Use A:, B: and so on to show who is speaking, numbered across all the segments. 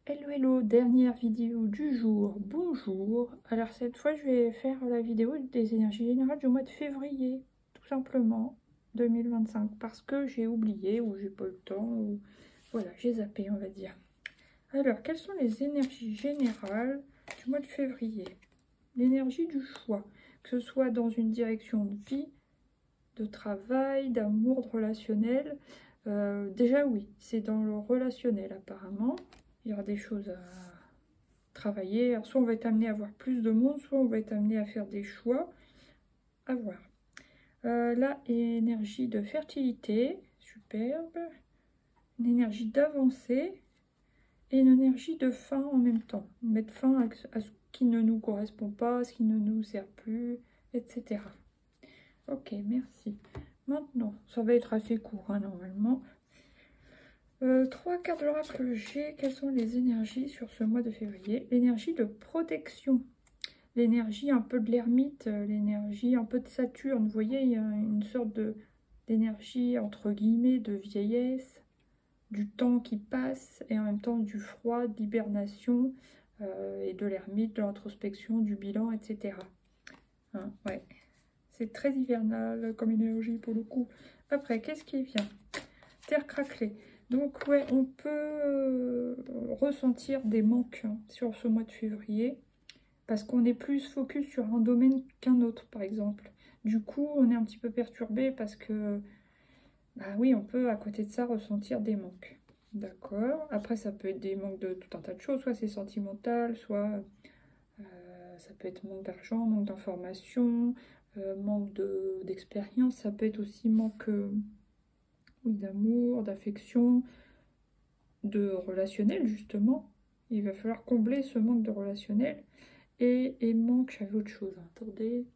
A: Hello hello, dernière vidéo du jour, bonjour. Alors cette fois je vais faire la vidéo des énergies générales du mois de février, tout simplement, 2025, parce que j'ai oublié ou j'ai pas eu le temps, ou voilà, j'ai zappé on va dire. Alors quelles sont les énergies générales du mois de février? L'énergie du choix, que ce soit dans une direction de vie, de travail, d'amour, de relationnel. Déjà oui, c'est dans le relationnel apparemment. Il y aura des choses à travailler. Alors, soit on va être amené à avoir plus de monde, soit on va être amené à faire des choix. À voir. Là, énergie de fertilité, superbe. Une énergie d'avancée et une énergie de fin en même temps. Mettre fin à ce qui ne nous correspond pas, à ce qui ne nous sert plus, etc. Ok, merci. Maintenant, ça va être assez court hein, normalement. 3 cartes de l'oracle que j'ai. Quelles sont les énergies sur ce mois de février? L'énergie de protection. L'énergie un peu de l'ermite, l'énergie un peu de Saturne. Vous voyez, il y a une sorte d'énergie entre guillemets de vieillesse, du temps qui passe et en même temps du froid, d'hibernation et de l'ermite, de l'introspection, du bilan, etc. Hein, ouais. C'est très hivernal comme énergie pour le coup. Après, qu'est-ce qui vient? Terre craquelée. Donc ouais, on peut ressentir des manques hein, sur ce mois de février. Parce qu'on est plus focus sur un domaine qu'un autre, par exemple. Du coup, on est un petit peu perturbé parce que, bah oui, on peut à côté de ça ressentir des manques. D'accord. Après, ça peut être des manques de tout un tas de choses. Soit c'est sentimental, soit ça peut être manque d'argent, manque d'information, manque d'expérience. Ça peut être aussi manque oui, d'amour, d'affection, de relationnel, justement. Il va falloir combler ce manque de relationnel. Et manque, j'avais autre chose. Attendez.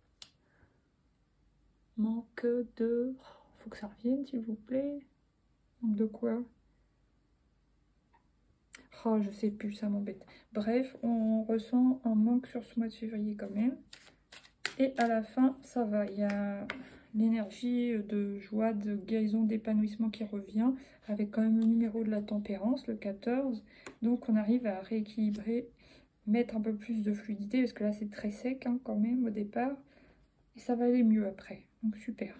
A: Manque de... Faut que ça revienne, s'il vous plaît. Manque de quoi? Oh, je sais plus, ça m'embête. Bref, on ressent un manque sur ce mois de février quand même. Et à la fin, ça va. Il y a l'énergie de joie, de guérison, d'épanouissement qui revient, avec quand même le numéro de la tempérance, le 14. Donc on arrive à rééquilibrer, mettre un peu plus de fluidité, parce que là c'est très sec hein, quand même au départ. Et ça va aller mieux après. Donc super.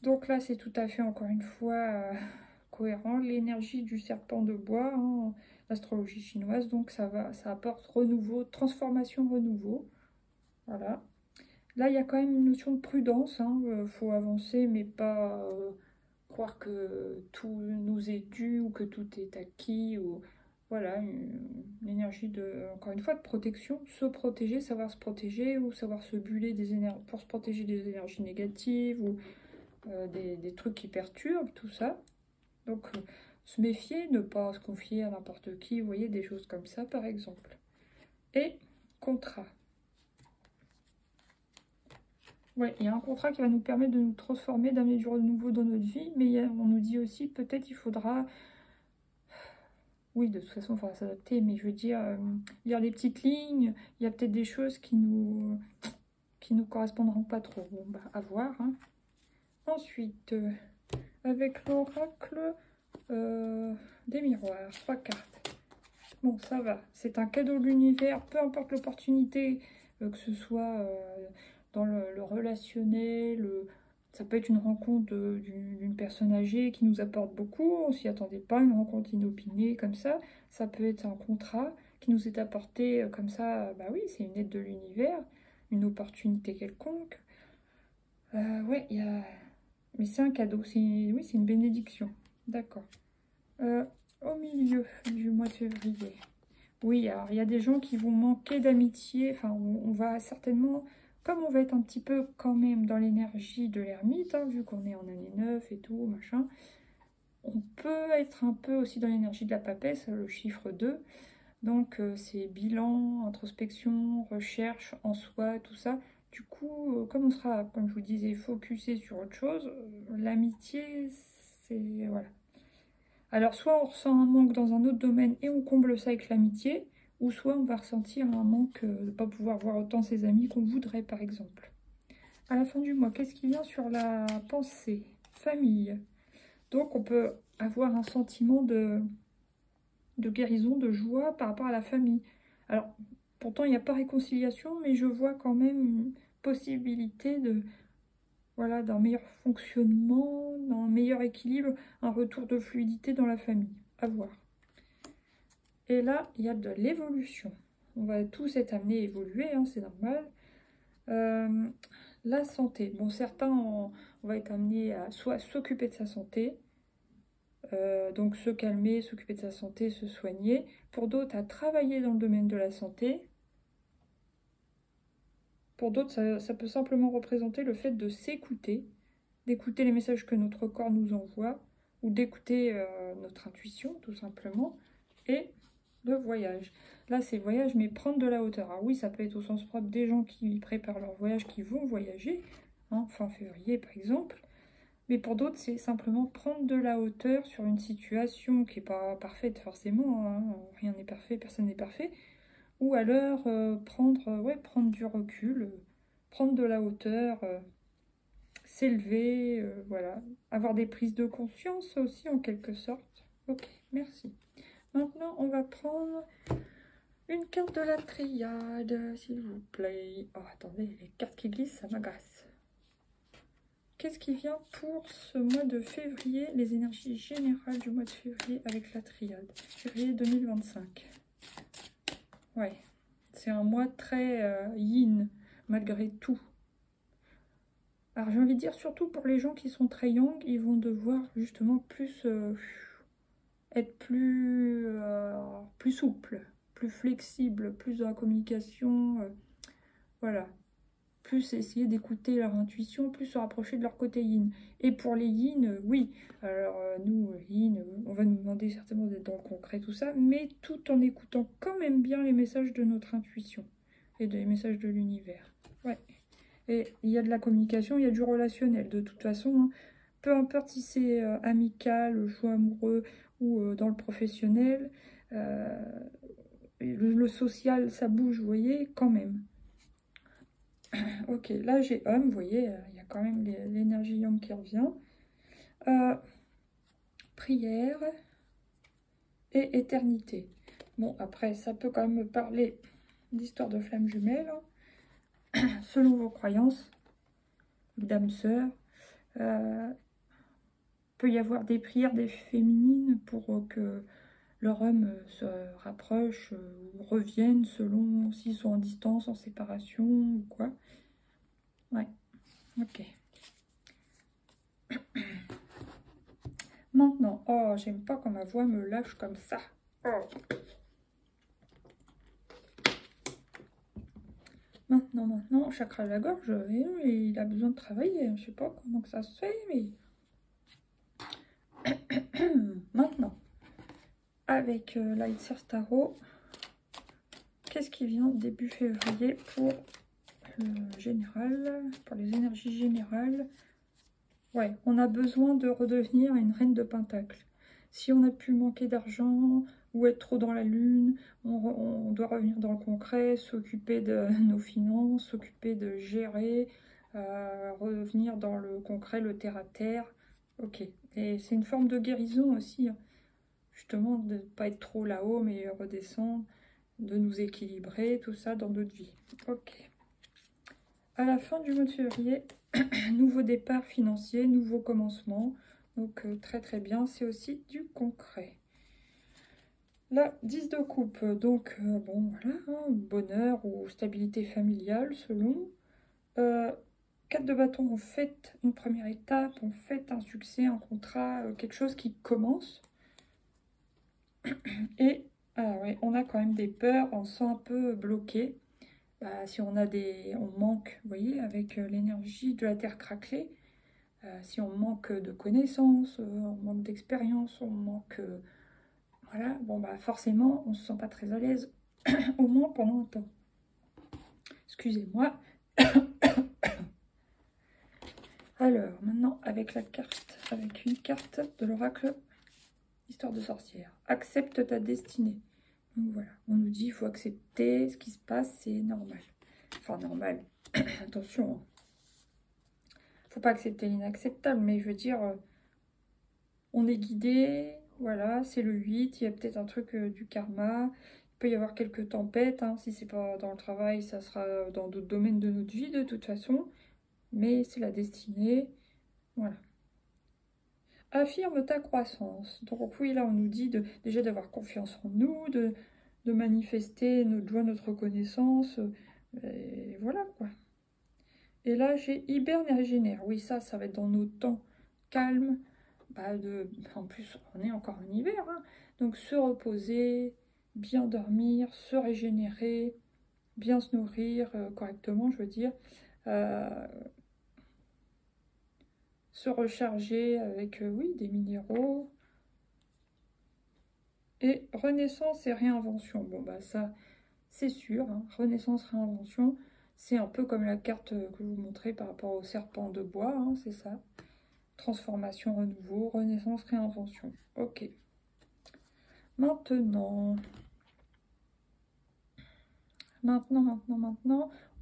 A: Donc là, c'est tout à fait, encore une fois, cohérent. L'énergie du serpent de bois, hein, l'astrologie chinoise, donc ça apporte renouveau, transformation, renouveau. Voilà. Là, il y a quand même une notion de prudence. Faut avancer, mais pas croire que tout nous est dû ou que tout est acquis. Ou... Voilà, une énergie de, encore une fois, de protection. Se protéger, savoir se protéger ou savoir se buller des énergies pour se protéger des énergies négatives ou des trucs qui perturbent, tout ça. Donc, se méfier, ne pas se confier à n'importe qui, vous voyez, des choses comme ça, par exemple. Et contrat. Ouais, il y a un contrat qui va nous permettre de nous transformer, d'amener du renouveau dans notre vie, mais on nous dit aussi, peut-être il faudra... Oui, de toute façon, il faudra s'adapter, mais je veux dire, lire les petites lignes, il y a peut-être des choses qui nous correspondront pas trop. Bon, bah, à voir. Hein. Ensuite, avec l'oracle... des miroirs, 3 cartes. Bon, ça va. C'est un cadeau de l'univers, peu importe l'opportunité, que ce soit dans le relationnel, ça peut être une rencontre d'une personne âgée qui nous apporte beaucoup, on s'y attendait pas, une rencontre inopinée comme ça. Ça peut être un contrat qui nous est apporté comme ça, bah oui, c'est une aide de l'univers, une opportunité quelconque. Ouais, il y a... Mais c'est un cadeau, oui, c'est une bénédiction. D'accord. Au milieu du mois de février. Oui, alors il y a des gens qui vont manquer d'amitié. Enfin, on va certainement, comme on va être un petit peu quand même dans l'énergie de l'ermite, hein, vu qu'on est en année 9 et tout, machin, on peut être un peu aussi dans l'énergie de la papesse, le chiffre 2. Donc, c'est bilan, introspection, recherche en soi, tout ça. Du coup, comme on sera, comme je vous disais, focusé sur autre chose, l'amitié, c'est... Voilà. Alors, soit on ressent un manque dans un autre domaine et on comble ça avec l'amitié, ou soit on va ressentir un manque de ne pas pouvoir voir autant ses amis qu'on voudrait, par exemple. À la fin du mois, qu'est-ce qui vient sur la pensée? Famille. Donc, on peut avoir un sentiment de guérison, de joie par rapport à la famille. Alors, pourtant, il n'y a pas réconciliation, mais je vois quand même une possibilité de, voilà, d'un meilleur fonctionnement, d'un meilleur équilibre, un retour de fluidité dans la famille. À voir. Et là, il y a de l'évolution. On va tous être amenés à évoluer, hein, c'est normal. La santé. Bon, certains, on va être amenés à soit s'occuper de sa santé, donc se calmer, s'occuper de sa santé, se soigner. Pour d'autres, à travailler dans le domaine de la santé. Pour d'autres, ça peut simplement représenter le fait de s'écouter, d'écouter les messages que notre corps nous envoie, ou d'écouter notre intuition, tout simplement, et le voyage. Là, c'est voyage, mais prendre de la hauteur. Alors oui, ça peut être au sens propre des gens qui préparent leur voyage, qui vont voyager, hein, fin février par exemple. Mais pour d'autres, c'est simplement prendre de la hauteur sur une situation qui n'est pas parfaite forcément, hein, rien n'est parfait, personne n'est parfait. Ou alors prendre du recul, prendre de la hauteur, s'élever, voilà. Avoir des prises de conscience aussi en quelque sorte. Ok, merci. Maintenant, on va prendre une carte de la triade, s'il vous plaît. Oh, attendez, les cartes qui glissent, ça m'agace. Qu'est-ce qui vient pour ce mois de février, les énergies générales du mois de février avec la triade? Février 2025. Ouais, c'est un mois très yin, malgré tout. Alors j'ai envie de dire, surtout pour les gens qui sont très yang, ils vont devoir justement plus être plus souple, plus flexible, plus dans la communication, voilà. Plus essayer d'écouter leur intuition, plus se rapprocher de leur côté yin. Et pour les yin, oui, alors nous, yin, on va nous demander certainement d'être dans le concret, tout ça, mais tout en écoutant quand même bien les messages de notre intuition et les messages de l'univers. Ouais. Et il y a de la communication, il y a du relationnel, de toute façon, hein, peu importe si c'est amical, le choix amoureux ou dans le professionnel, le social, ça bouge, vous voyez, quand même. Ok, là j'ai homme, vous voyez, il y a quand même l'énergie yang qui revient. Prière et éternité. Bon, après, ça peut quand même me parler d'histoire de flammes jumelles, hein. Selon vos croyances, d'âme sœur. Peut y avoir des prières des féminines pour que leur homme se rapproche ou revienne selon s'ils sont en distance, en séparation ou quoi. Ouais, ok. Maintenant, oh, j'aime pas quand ma voix me lâche comme ça. Oh. Maintenant, chakra de la gorge, il a besoin de travailler. Je sais pas comment que ça se fait, mais... Maintenant, avec Light Search Tarot, qu'est-ce qui vient début février pour le général, pour les énergies générales? Ouais, on a besoin de redevenir une reine de pentacle. Si on a pu manquer d'argent ou être trop dans la lune, on doit revenir dans le concret, s'occuper de nos finances, s'occuper de gérer, revenir dans le concret, le terre-à-terre. Ok, et c'est une forme de guérison aussi, hein. Justement, de ne pas être trop là-haut, mais redescendre, de nous équilibrer, tout ça dans notre vie. Ok. À la fin du mois de février, nouveau départ financier, nouveau commencement. Donc très très bien, c'est aussi du concret. La 10 de coupe, donc bon voilà, hein, bonheur ou stabilité familiale selon. 4 de bâton, on fait une première étape, on fait un succès, un contrat, quelque chose qui commence. Et ouais, on a quand même des peurs, on se sent un peu bloqué. Bah, si on a on manque, vous voyez, avec l'énergie de la terre craquelée, si on manque de connaissances, on manque d'expérience, on manque... voilà, bon bah forcément, on se sent pas très à l'aise, au moins pendant un temps. Excusez-moi. Alors, maintenant, avec une carte de l'oracle, histoire de sorcière. Accepte ta destinée. Donc voilà, on nous dit il faut accepter ce qui se passe, c'est normal. Enfin, normal. Attention, hein. Faut pas accepter l'inacceptable, mais je veux dire, on est guidé, Voilà, c'est le 8. Il y a peut-être un truc du karma. Il peut y avoir quelques tempêtes. Hein. Si c'est pas dans le travail, ça sera dans d'autres domaines de notre vie de toute façon. Mais c'est la destinée. Voilà. Affirme ta croissance. Donc oui, là, on nous dit déjà d'avoir confiance en nous, de manifester notre joie, notre reconnaissance. Et voilà, quoi. Et là, j'ai hiberne et régénère. Oui, ça va être dans nos temps calmes. En plus, on est encore en hiver. Hein. Donc, se reposer, bien dormir, se régénérer, bien se nourrir correctement, je veux dire. Se recharger avec, oui, des minéraux. Et renaissance et réinvention. Bon, bah ça, c'est sûr. Hein. Renaissance, réinvention. C'est un peu comme la carte que je vous montrais par rapport au serpent de bois. Hein, c'est ça. Transformation, renouveau, renaissance, réinvention. Ok. Maintenant,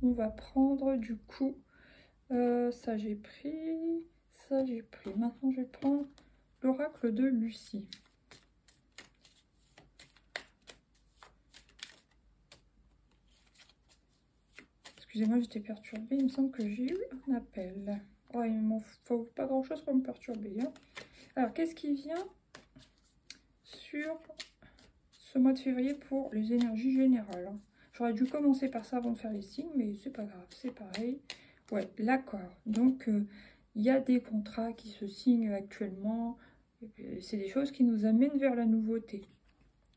A: on va prendre du coup, ça j'ai pris, ça j'ai pris. Maintenant, je vais prendre l'oracle de Lucie. Excusez-moi, j'étais perturbée. Il me semble que j'ai eu un appel. Oh, il m'en faut pas grand-chose pour me perturber. Hein. Alors, qu'est-ce qui vient sur ce mois de février pour les énergies générales? J'aurais dû commencer par ça avant de faire les signes, mais c'est pas grave, c'est pareil. Ouais, l'accord. Donc, il y a des contrats qui se signent actuellement. C'est des choses qui nous amènent vers la nouveauté.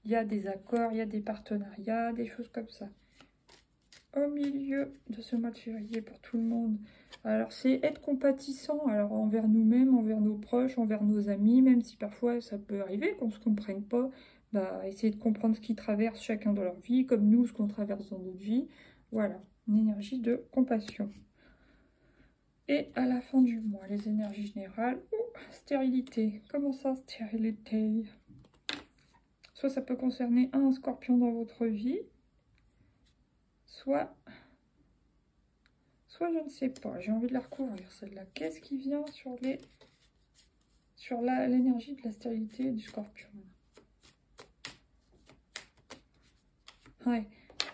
A: Il y a des accords, il y a des partenariats, des choses comme ça. Au milieu de ce mois de février pour tout le monde. Alors, c'est être compatissant alors envers nous-mêmes, envers nos proches, envers nos amis, même si parfois ça peut arriver qu'on ne se comprenne pas. Bah, essayer de comprendre ce qui traverse chacun dans leur vie, comme nous, ce qu'on traverse dans notre vie. Voilà, une énergie de compassion. Et à la fin du mois, les énergies générales. Oh, stérilité. Comment ça, stérilité? Soit ça peut concerner un scorpion dans votre vie, soit je ne sais pas. J'ai envie de la recouvrir, celle-là. Qu'est-ce qui vient sur l'énergie de la stérilité du scorpion? Ouais,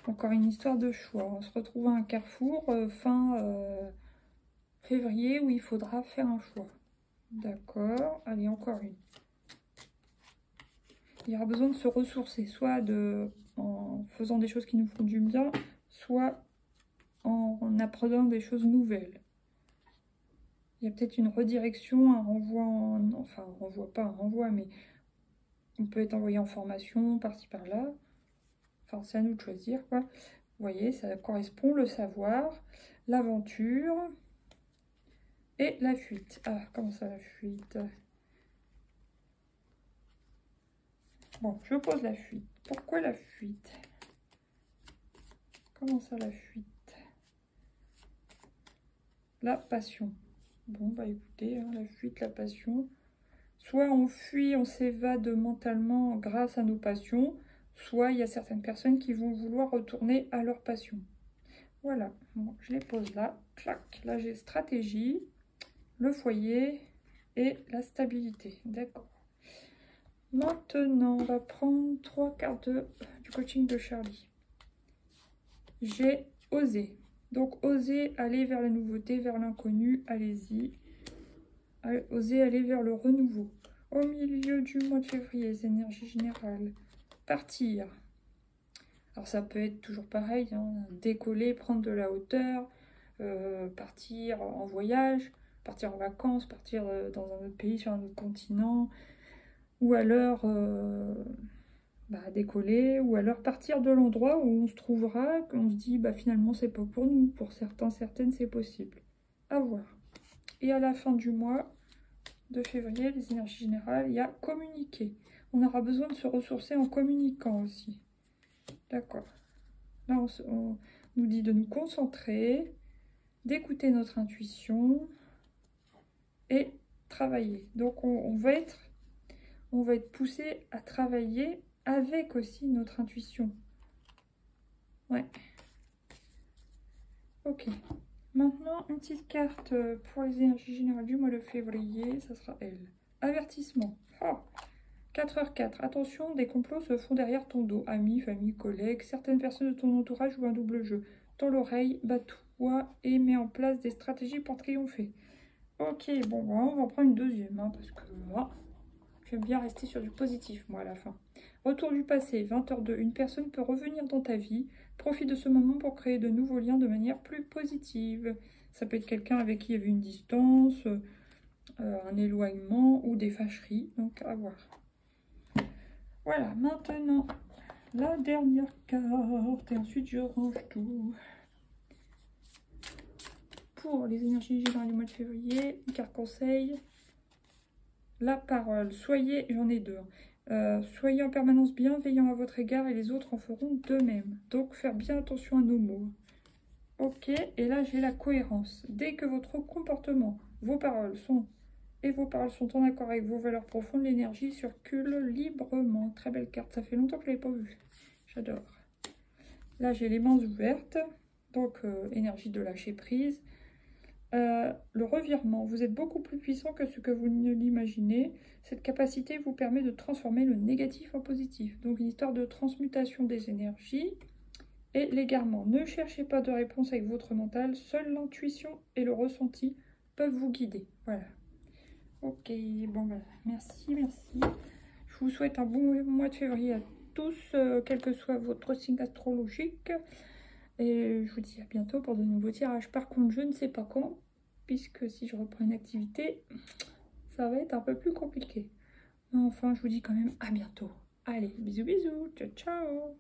A: encore une histoire de choix. On se retrouve à un carrefour fin février où il faudra faire un choix. D'accord. Allez, encore une. Il y aura besoin de se ressourcer, soit en faisant des choses qui nous font du bien, soit en apprenant des choses nouvelles. Il y a peut-être une redirection, un renvoi, enfin, on renvoie pas un renvoi, mais on peut être envoyé en formation, par-ci, par-là. Enfin, c'est à nous de choisir, quoi. Vous voyez, ça correspond, le savoir, l'aventure et la fuite. Ah, comment ça, la fuite? Bon, je pose la fuite. Pourquoi la fuite? Comment ça, la fuite? La passion. Bon, bah écoutez, hein, la fuite, la passion. Soit on fuit, on s'évade mentalement grâce à nos passions, soit il y a certaines personnes qui vont vouloir retourner à leur passion. Voilà, bon, je les pose là. Clac, là j'ai stratégie, le foyer et la stabilité. D'accord. Maintenant, on va prendre 3 cartes du coaching de Charlie. J'ai osé. Donc, oser aller vers la nouveauté, vers l'inconnu, allez-y. Oser aller vers le renouveau. Au milieu du mois de février, les énergies générales. Partir. Alors, ça peut être toujours pareil, hein, décoller, prendre de la hauteur, partir en voyage, partir en vacances, partir dans un autre pays, sur un autre continent, ou alors décoller, ou alors partir de l'endroit où on se trouvera, qu'on se dit finalement c'est pas pour nous, pour certains, certaines c'est possible. À voir. Et à la fin du mois de février, les énergies générales, il y a communiquer. On aura besoin de se ressourcer en communiquant aussi. D'accord. Là, on nous dit de nous concentrer, d'écouter notre intuition et travailler. Donc, on va être poussé à travailler avec aussi notre intuition. Ouais. Ok. Maintenant, une petite carte pour les énergies générales du mois de février. Ça sera elle. Avertissement. Oh. 4h04. Attention, des complots se font derrière ton dos. Amis, famille, collègues, certaines personnes de ton entourage jouent un double jeu. Dans l'oreille, bats-toi et mets en place des stratégies pour triompher. Ok, bon, on va prendre une deuxième, hein, parce que j'aime bien rester sur du positif, moi, à la fin. Retour du passé, 20h02. Une personne peut revenir dans ta vie. Profite de ce moment pour créer de nouveaux liens de manière plus positive. Ça peut être quelqu'un avec qui il y avait une distance, un éloignement ou des fâcheries, donc à voir. Voilà, maintenant, la dernière carte, et ensuite je range tout. Pour les énergies générales du mois de février, une carte conseil, la parole. Soyez, j'en ai deux, soyez en permanence bienveillant à votre égard et les autres en feront de même. Donc faire bien attention à nos mots. Ok, et là j'ai la cohérence. Dès que votre comportement, vos paroles sont en accord avec vos valeurs profondes, l'énergie circule librement. Très belle carte, ça fait longtemps que je ne l'avais pas vue. J'adore. Là j'ai les mains ouvertes, donc énergie de lâcher prise. Le revirement, vous êtes beaucoup plus puissant que ce que vous ne l'imaginez. Cette capacité vous permet de transformer le négatif en positif. Donc une histoire de transmutation des énergies. Et l'égarement, ne cherchez pas de réponse avec votre mental, seule l'intuition et le ressenti peuvent vous guider. Voilà. Ok, bon voilà, merci. Je vous souhaite un bon mois de février à tous, quel que soit votre signe astrologique. Et je vous dis à bientôt pour de nouveaux tirages. Par contre, je ne sais pas quand, puisque si je reprends une activité, ça va être un peu plus compliqué. Mais enfin, je vous dis quand même à bientôt. Allez, bisous, ciao, ciao.